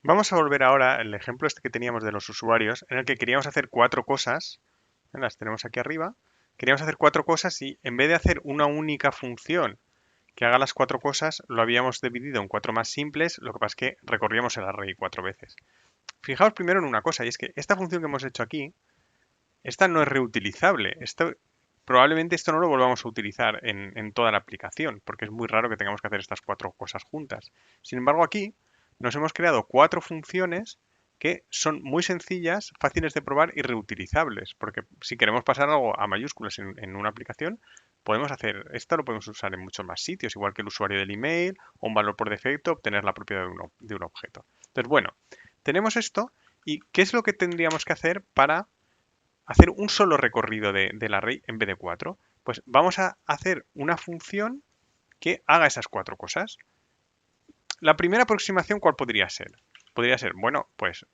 Vamos a volver ahora al ejemplo este que teníamos de los usuarios, en el que queríamos hacer cuatro cosas. Las tenemos aquí arriba. Queríamos hacer cuatro cosas y en vez de hacer una única función que haga las cuatro cosas, lo habíamos dividido en cuatro más simples, lo que pasa es que recorríamos el array cuatro veces. Fijaos primero en una cosa, y es que esta función que hemos hecho aquí, esta no es reutilizable. Probablemente esto no lo volvamos a utilizar en toda la aplicación, porque es muy raro que tengamos que hacer estas cuatro cosas juntas. Sin embargo, aquí nos hemos creado cuatro funciones que son muy sencillas, fáciles de probar y reutilizables, porque si queremos pasar algo a mayúsculas en una aplicación, podemos hacer, esto lo podemos usar en muchos más sitios, igual que el usuario del email o un valor por defecto, obtener la propiedad de un objeto. Entonces, bueno, tenemos esto y ¿qué es lo que tendríamos que hacer para hacer un solo recorrido del array en vez de cuatro? Pues vamos a hacer una función que haga esas cuatro cosas. La primera aproximación, ¿cuál podría ser? Podría ser, bueno, pues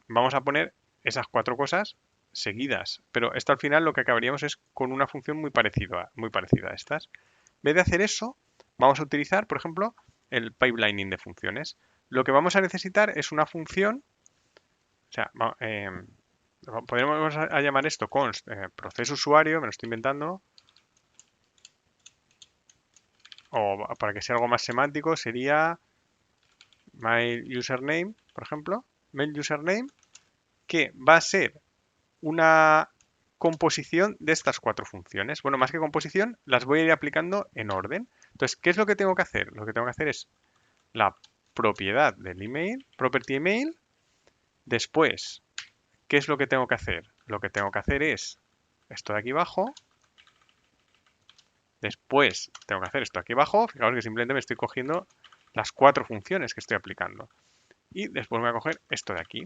vamos a poner esas cuatro cosas seguidas, pero esto al final lo que acabaríamos es con una función muy parecida a estas. En vez de hacer eso, vamos a utilizar, por ejemplo, el pipelining de funciones. Lo que vamos a necesitar es una función, o sea, podemos a llamar esto const proceso usuario, me lo estoy inventando, o para que sea algo más semántico sería my username, por ejemplo, mail username, que va a ser una composición de estas cuatro funciones. Bueno, más que composición, las voy a ir aplicando en orden. Entonces, ¿qué es lo que tengo que hacer? Lo que tengo que hacer es la propiedad del email, property email. Después, ¿qué es lo que tengo que hacer? Lo que tengo que hacer es esto de aquí abajo. Después tengo que hacer esto aquí abajo. Fijaos que simplemente me estoy cogiendo las cuatro funciones que estoy aplicando. Y después me voy a coger esto de aquí.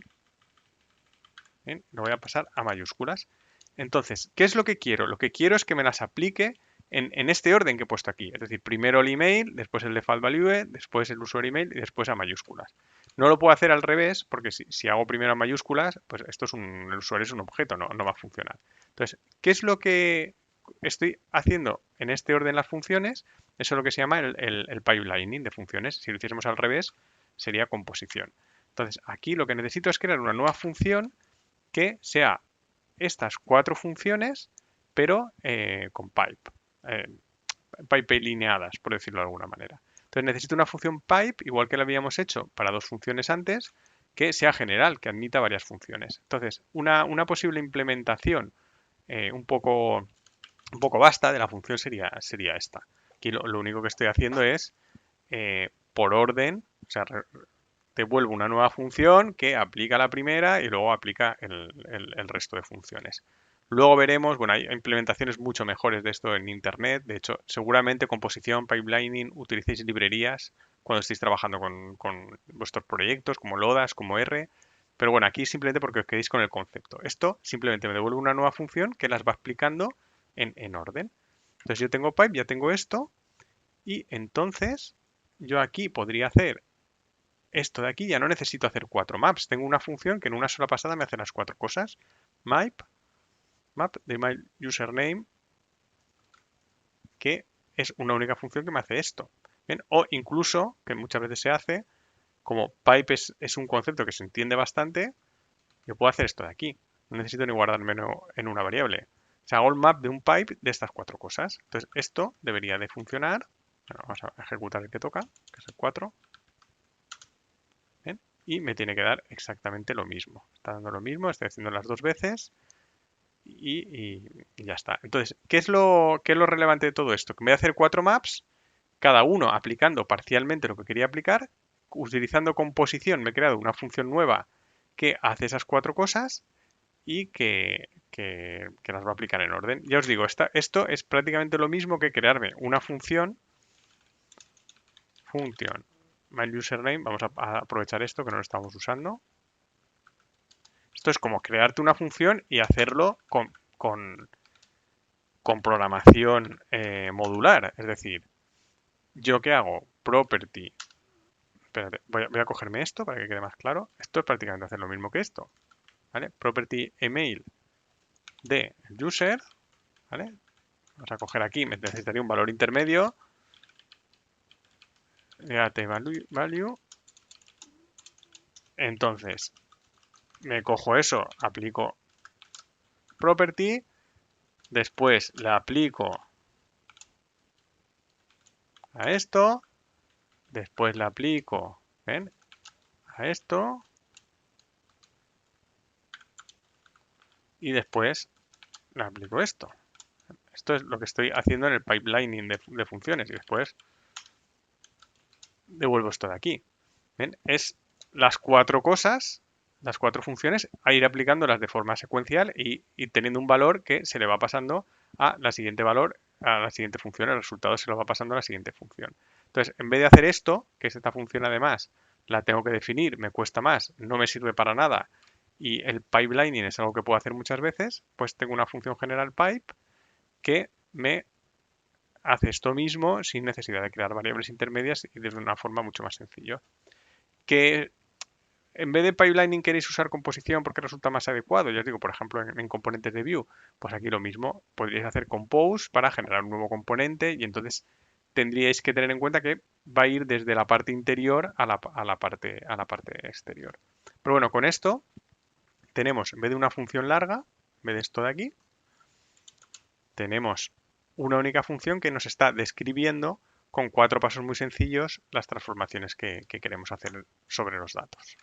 ¿Bien? Lo voy a pasar a mayúsculas. Entonces, ¿qué es lo que quiero? Lo que quiero es que me las aplique en este orden que he puesto aquí. Es decir, primero el email, después el default value, después el usuario email y después a mayúsculas. No lo puedo hacer al revés porque si hago primero a mayúsculas, pues esto es el usuario es un objeto, no va a funcionar. Entonces, ¿qué es lo que estoy haciendo en este orden las funciones? Eso es lo que se llama el pipelining de funciones. Si lo hiciésemos al revés, sería composición. Entonces, aquí lo que necesito es crear una nueva función que sea estas cuatro funciones, pero con pipe, eh, pipe lineadas, por decirlo de alguna manera. Entonces necesito una función pipe, igual que la habíamos hecho para dos funciones antes, que sea general, que admita varias funciones. Entonces, una posible implementación eh, un, poco, un poco vasta de la función sería esta. Aquí lo único que estoy haciendo es, por orden, o sea, devuelvo una nueva función que aplica la primera y luego aplica el resto de funciones. Luego veremos, bueno, hay implementaciones mucho mejores de esto en Internet. De hecho, seguramente composición, pipelining, utilicéis librerías cuando estéis trabajando con vuestros proyectos, como Lodas, como R. Pero bueno, aquí simplemente porque os quedéis con el concepto. Esto simplemente me devuelve una nueva función que las va explicando en orden. Entonces yo tengo pipe, ya tengo esto, y entonces yo aquí podría hacer esto de aquí, ya no necesito hacer cuatro maps. Tengo una función que en una sola pasada me hace las cuatro cosas. Map de my username, que es una única función que me hace esto. ¿Bien? O incluso, que muchas veces se hace, como pipe es un concepto que se entiende bastante, yo puedo hacer esto de aquí. No necesito ni guardármelo en una variable. O sea, hago el map de un pipe de estas cuatro cosas. Entonces, esto debería de funcionar. Bueno, vamos a ejecutar el que toca, que es el 4. ¿Bien? Y me tiene que dar exactamente lo mismo. Está dando lo mismo, estoy haciendo las dos veces y ya está. Entonces, ¿qué es lo relevante de todo esto? Que me voy a hacer cuatro maps, cada uno aplicando parcialmente lo que quería aplicar. Utilizando composición me he creado una función nueva que hace esas cuatro cosas y que las va a aplicar en orden. Ya os digo, esto es prácticamente lo mismo que crearme una función myUsername. Vamos a aprovechar esto que no lo estamos usando. Esto es como crearte una función y hacerlo con programación modular. Es decir, ¿yo qué hago? Property. Espérate, voy a cogerme esto para que quede más claro. Esto es prácticamente hacer lo mismo que esto. ¿Vale? Property email de user. ¿Vale? Vamos a coger aquí, me necesitaría un valor intermedio. Get value. Entonces, me cojo eso, aplico property, después le aplico a esto, después le aplico, ¿ven? A esto, y después le aplico esto. Esto es lo que estoy haciendo en el pipelining de funciones, y después devuelvo esto de aquí. ¿Ven? Es las cuatro cosas, las cuatro funciones, a ir aplicándolas de forma secuencial y teniendo un valor que se le va pasando a la siguiente valor, a la siguiente función, el resultado se lo va pasando a la siguiente función. Entonces, en vez de hacer esto, que es esta función además, la tengo que definir, me cuesta más, no me sirve para nada, y el pipelining es algo que puedo hacer muchas veces, pues tengo una función general pipe que me hace esto mismo sin necesidad de crear variables intermedias y de una forma mucho más sencilla. Que en vez de pipelining queréis usar composición porque resulta más adecuado, ya os digo, por ejemplo, en componentes de Vue, pues aquí lo mismo, podríais hacer compose para generar un nuevo componente y entonces tendríais que tener en cuenta que va a ir desde la parte interior a la parte exterior. Pero bueno, con esto tenemos, en vez de una función larga, en vez de esto de aquí, tenemos una única función que nos está describiendo con 4 pasos muy sencillos las transformaciones que queremos hacer sobre los datos.